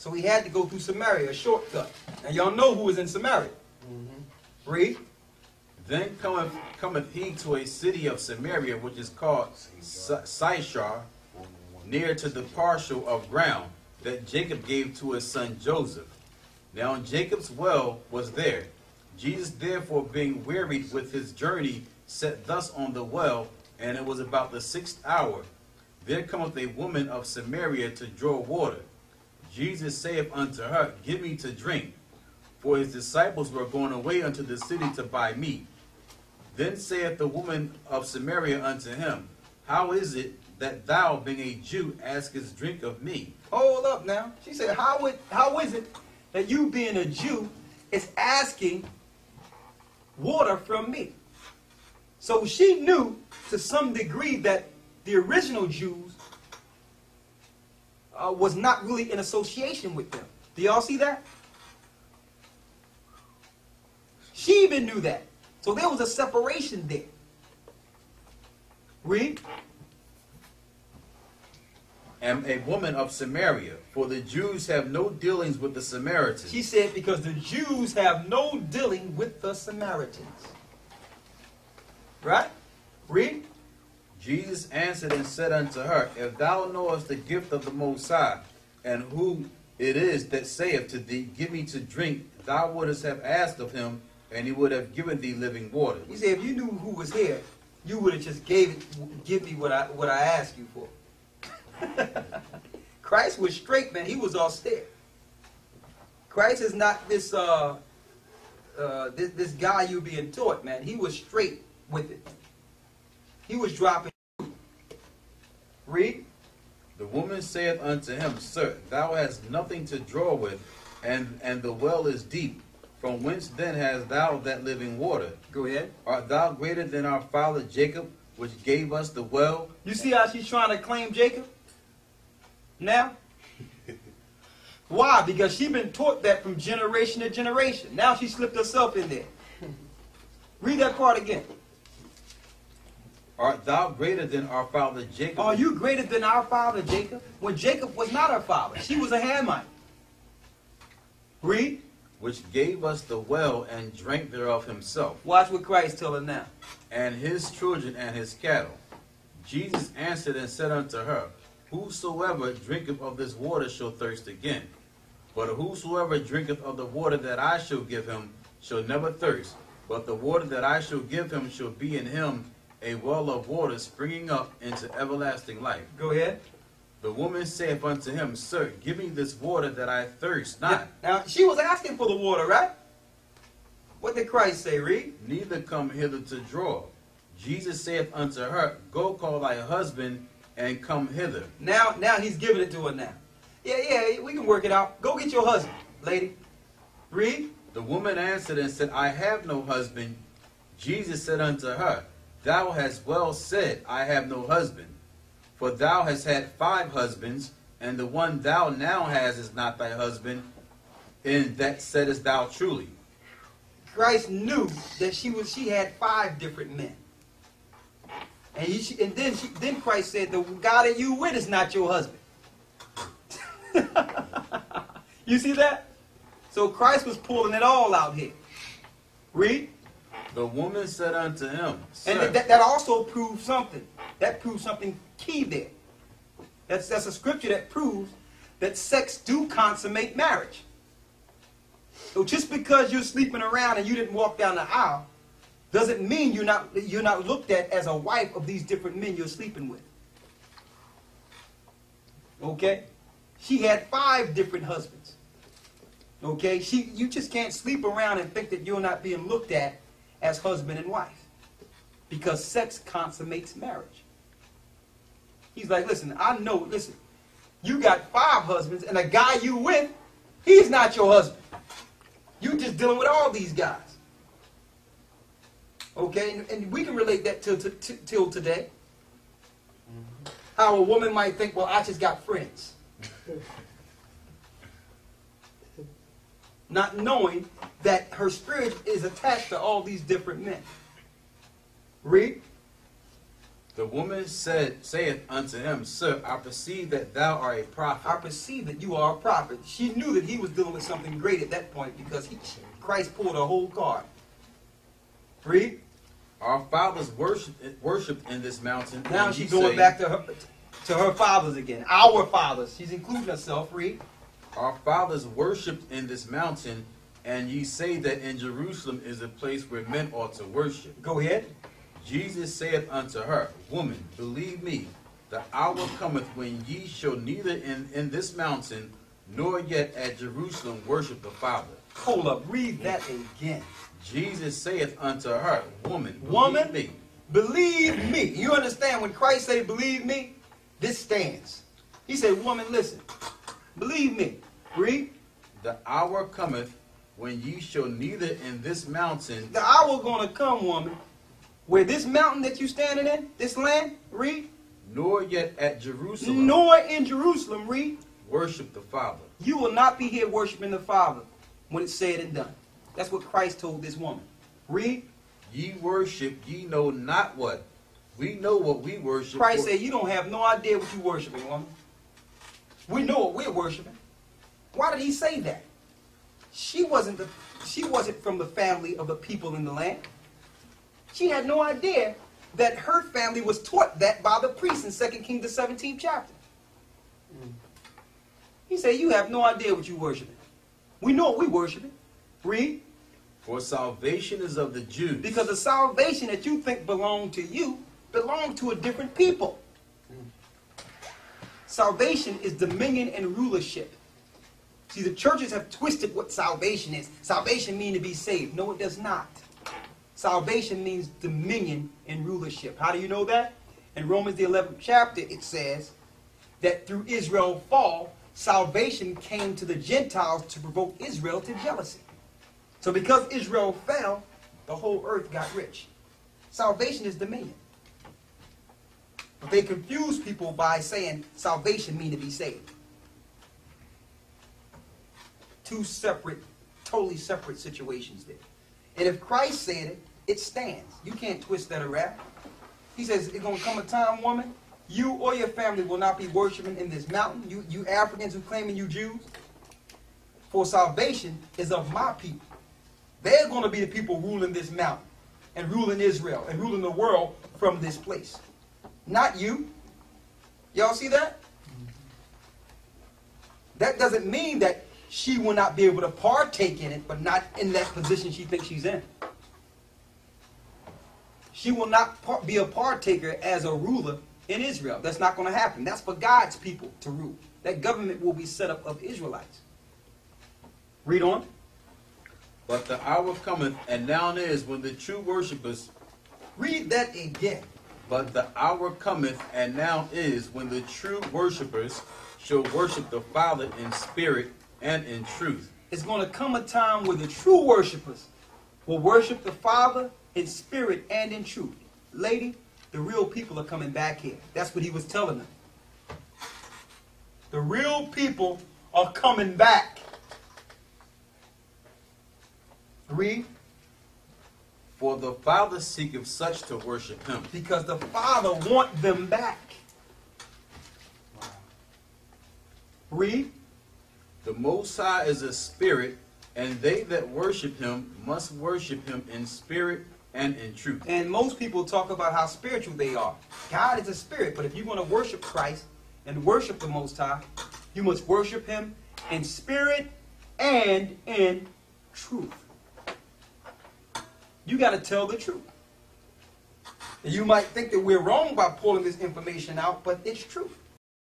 So he had to go through Samaria, a shortcut. Now y'all know who was in Samaria. Read. Then cometh he to a city of Samaria, which is called Sychar, near to the parcel of ground that Jacob gave to his son Joseph. Now Jacob's well was there. Jesus therefore, being wearied with his journey, sat thus on the well, and it was about the 6th hour. There cometh a woman of Samaria to draw water. Jesus saith unto her, Give me to drink. For his disciples were going away unto the city to buy meat. Then saith the woman of Samaria unto him, How is it that thou, being a Jew, askest drink of me? Hold up now. She said, how is it that you, being a Jew, is asking water from me? So she knew to some degree that the original Jews was not really in association with them. Do y'all see that? She even knew that. So there was a separation there. Read. Am a woman of Samaria, for the Jews have no dealings with the Samaritans. She said, because the Jews have no dealing with the Samaritans. Right? Read. Jesus answered and said unto her, If thou knowest the gift of the Most High, and who it is that saith to thee, Give me to drink, thou wouldest have asked of him, and he would have given thee living water. He said, if you knew who was here, you would have just give me what I asked you for. Christ was straight, man. He was austere. Christ is not this this guy you being taught, man. He was straight with it. He was dropping. Read. The woman saith unto him, Sir, thou hast nothing to draw with, and the well is deep. From whence then hast thou that living water? Go ahead. Art thou greater than our father Jacob, which gave us the well? You see how she's trying to claim Jacob? Now? Why? Because she's been taught that from generation to generation. Now she slipped herself in there. Read that part again. Art thou greater than our father Jacob? Are you greater than our father Jacob? When Jacob was not her father. She was a Hamite. Read. Which gave us the well and drank thereof himself. Watch what Christ tell her now. And his children and his cattle. Jesus answered and said unto her, Whosoever drinketh of this water shall thirst again. But whosoever drinketh of the water that I shall give him shall never thirst. But the water that I shall give him shall be in him a well of water springing up into everlasting life. Go ahead. The woman saith unto him, Sir, give me this water that I thirst not. Now she was asking for the water, right? What did Christ say, read? Neither come hither to draw. Jesus saith unto her, Go call thy husband and come hither. Now he's giving it to her now. Yeah, we can work it out. Go get your husband, lady. Read. The woman answered and said, I have no husband. Jesus said unto her, Thou hast well said, I have no husband. For thou hast had 5 husbands, and the one thou now hast is not thy husband, and that saidest thou truly. Christ knew that she had 5 different men. And then Christ said, the guy that you with is not your husband. You see that? So Christ was pulling it all out here. Read. The woman said unto him, Sir. And that also proves something. That proves something key there. That's a scripture that proves that sex do consummate marriage. So just because you're sleeping around and you didn't walk down the aisle doesn't mean you're not looked at as a wife of these different men you're sleeping with. Okay? She had 5 different husbands. Okay? You just can't sleep around and think that you're not being looked at as husband and wife. Because sex consummates marriage. He's like, listen, you got 5 husbands, and the guy you with, he's not your husband. You just dealing with all these guys. Okay, and we can relate that till today. How a woman might think, well, I just got friends. Not knowing that her spirit is attached to all these different men. Read. The woman saith unto him, Sir, I perceive that thou art a prophet. I perceive that you are a prophet. She knew that he was dealing with something great at that point because Christ pulled a whole card. Read. Our fathers worshipped in this mountain. Now she's going back to her fathers again. Our fathers. She's including herself. Read. Our fathers worshipped in this mountain, and ye say that in Jerusalem is a place where men ought to worship. Go ahead. Jesus saith unto her, Woman, believe me, the hour cometh when ye shall neither in this mountain nor yet at Jerusalem worship the Father. Hold up. Read that again. Jesus saith unto her, Woman, believe me. You understand when Christ said, believe me? This stands. He said, woman, listen. Believe me. Read. The hour cometh when ye shall neither in this mountain. The hour going to come, woman, where this mountain that you standing in, this land, read. Nor yet at Jerusalem. Nor in Jerusalem, read. Worship the Father. You will not be here worshiping the Father when it's said and done. That's what Christ told this woman. Read. Ye worship, ye know not what. We know what we worship. Christ said, you don't have no idea what you're worshiping, woman. We know what we're worshiping. Why did he say that? She wasn't from the family of the people in the land. She had no idea that her family was taught that by the priests in 2 Kings, the 17th chapter. He said, you have no idea what you're worshiping. We know what we're worshiping. Read. For salvation is of the Jews. Because the salvation that you think belonged to you belonged to a different people. Salvation is dominion and rulership. See, the churches have twisted what salvation is. Salvation means to be saved. No, it does not. Salvation means dominion and rulership. How do you know that? In Romans the 11th chapter, it says that through Israel's fall, salvation came to the Gentiles to provoke Israel to jealousy. So because Israel fell, the whole earth got rich. Salvation is dominion. But they confuse people by saying salvation means to be saved. Two separate, totally separate situations there. And if Christ said it, it stands. You can't twist that around. He says, it's going to come a time, woman, you or your family will not be worshiping in this mountain. You Africans who claiming you Jews. For salvation is of my people. They're going to be the people ruling this mountain and ruling Israel and ruling the world from this place. Not you. Y'all see that? That doesn't mean that she will not be able to partake in it, but not in that position she thinks she's in. She will not be a partaker as a ruler in Israel. That's not going to happen. That's for God's people to rule. That government will be set up of Israelites. Read on. But the hour cometh, and now is, when the true worshipers... Read that again. But the hour cometh, and now is, when the true worshipers shall worship the Father in spirit and in truth. It's going to come a time where the true worshipers will worship the Father in spirit and in truth. Lady, the real people are coming back here. That's what he was telling them. The real people are coming back. Read. For the Father seeketh such to worship him. Because the Father wants them back. Wow. Read. The Most High is a spirit, and they that worship him must worship him in spirit and in truth. And most people talk about how spiritual they are. God is a spirit, but if you want to worship Christ and worship the Most High, you must worship him in spirit and in truth. You got to tell the truth. And you might think that we're wrong by pulling this information out, but it's true.